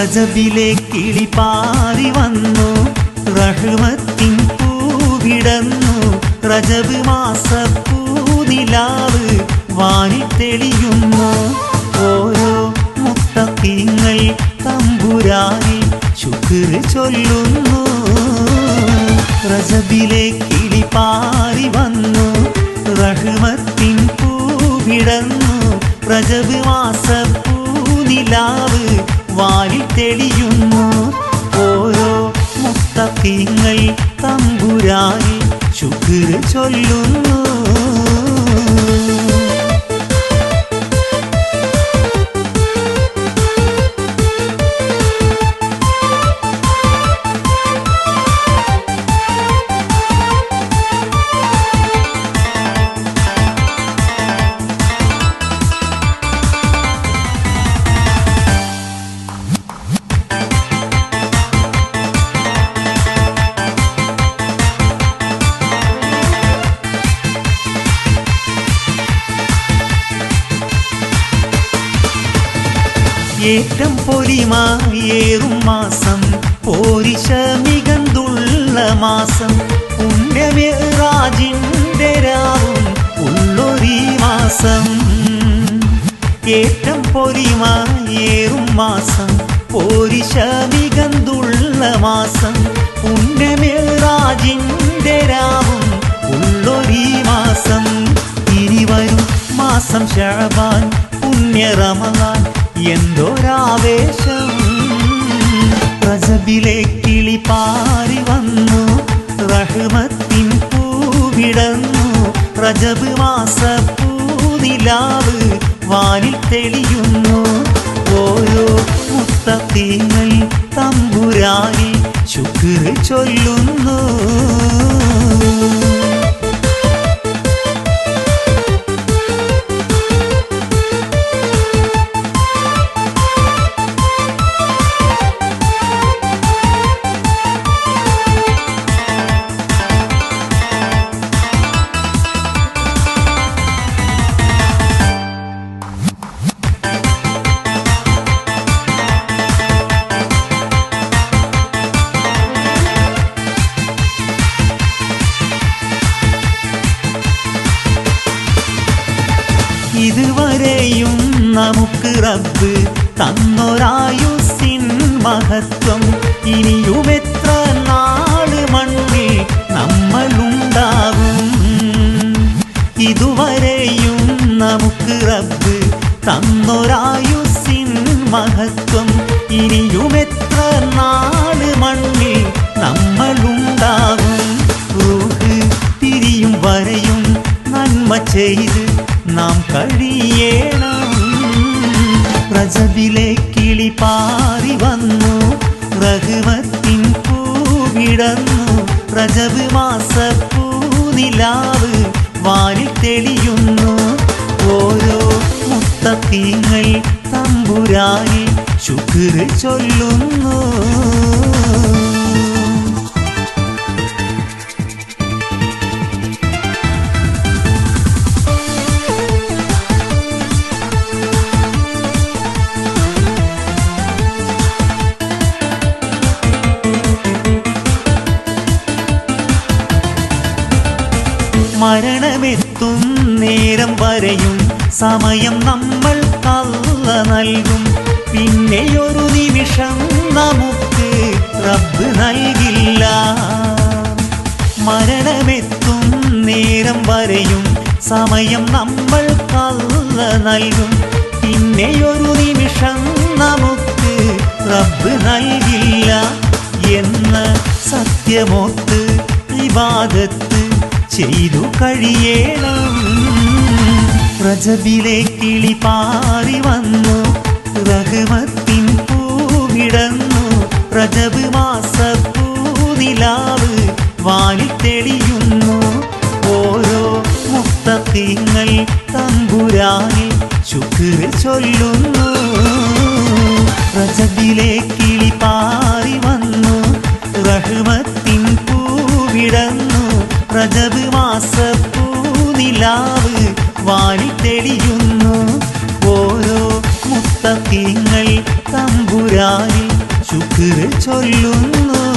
റജബിലെ കിളി പാറി വന്നു, റഹ്മത്തിൻ പൂവിടന്നു. റജബ് മാസപ്പൂനിലാവ് വാനിൽ തെളിയുന്നു. ഓരോ മുത്തഖീങ്ങൾ തമ്പുരാനിൽ ശുക്ർ ചൊല്ലുന്നു. റജബിലെ കിളി പാറി വന്നു, റഹ്മത്തിൻ പൂവിടന്നു. റജബ് മാസപ്പൂനിലാവ് വാനിൽ തെളിയുന്നു. ഓരോ മുത്തഖീങ്ങൾ തമ്പുരാനിൽ ശുക്ർ ചൊല്ലുന്നു. ഏറ്റം പൊലിമായേറും മാസം, പോരിശ മികന്തുള്ള മാസം. പുണ്യമിറാജിന്റെ രാവും ഉള്ളൊരീ മാസം. ഏറ്റം പൊലിമായേറും മാസം, പോരിശ മികന്തുള്ള മാസം. പുണ്യമിറാജിന്റെ രാവും ഉള്ളൊരീ മാസം. ഇനി വരും മാസം ശഅബാൻ, പുണ്യ റമളാൻ. എന്തൊരാവേശം! റജബിലെ കിളി പാറി വന്നു, റഹ്മത്തിൻ പൂവിടന്നു. റജബ് മാസപ്പൂനിലാവ് വാനിൽ തെളിയുന്നു. ഓരോ മുത്തഖീങ്ങൾ തമ്പുരാനിൽ ശുക്ർ ചൊല്ലുന്നു. ഇതുവരെയും നമുക്ക് റബ്ബ് തന്നൊരായുസ്സിൻ മഹത്വം. ഇനിയും എത്ര നാള് മണ്ണിൽ നമ്മളുണ്ടാകും. ഇതുവരെയും നമുക്ക് റബ്ബ് തന്നൊരായുസ്സിൻ മഹത്വം. ഇനിയും എത്ര നാള് മണ്ണിൽ നമ്മളുണ്ടാകും. റൂഹ് പിരിയും വരെയും നന്മ ചെയ്ത് നാം കഴിയണം. റജബിലെ കിളി പാറി വന്നു, റഹ്മത്തിൻ പൂവിടന്നു. റജബ് മാസപ്പൂനിലാവ് വാനിൽ തെളിയുന്നു. ഓരോ മുത്തഖീങ്ങൾ തമ്പുരാനിൽ ശുക്ർ ചൊല്ലുന്നു. മരണമെത്തും നേരം വരെയും സമയം നമ്മൾ അല്ല നൽകും. പിന്നെയൊരു നിമിഷം നമുക്ക് റബ്ബ് നൽകില്ല. മരണമെത്തും നേരം വരെയും സമയം നമ്മൾ അല്ല നൽകും. പിന്നെയൊരു നിമിഷം നമുക്ക് റബ്ബ് നൽകില്ല എന്ന സത്യമോത്ത് ഇബാദത്ത് ചെയ്തു കഴിയണം. റജബിലെ കിളി പാറി വന്നു, റഹ്മത്തിൻ പൂവിടന്നു. റജബ് മാസപ്പൂനിലാവ് വാനിൽ തെളിയുന്നു. ഓരോ മുത്തഖീങ്ങൾ തമ്പുരാനിൽ ശുക്ർ ചൊല്ലുന്നു. റജബിലെ കിളി പാറി വന്നു, റഹ്മത്തിൻ പൂവിടന്നു. റജബ് മാസപ്പൂനിലാവ് വാനിൽ തെളിയുന്നു. ഓരോ മുത്തഖീങ്ങൾ തമ്പുരാനിൽ ദിക്റ് ചൊല്ലുന്നു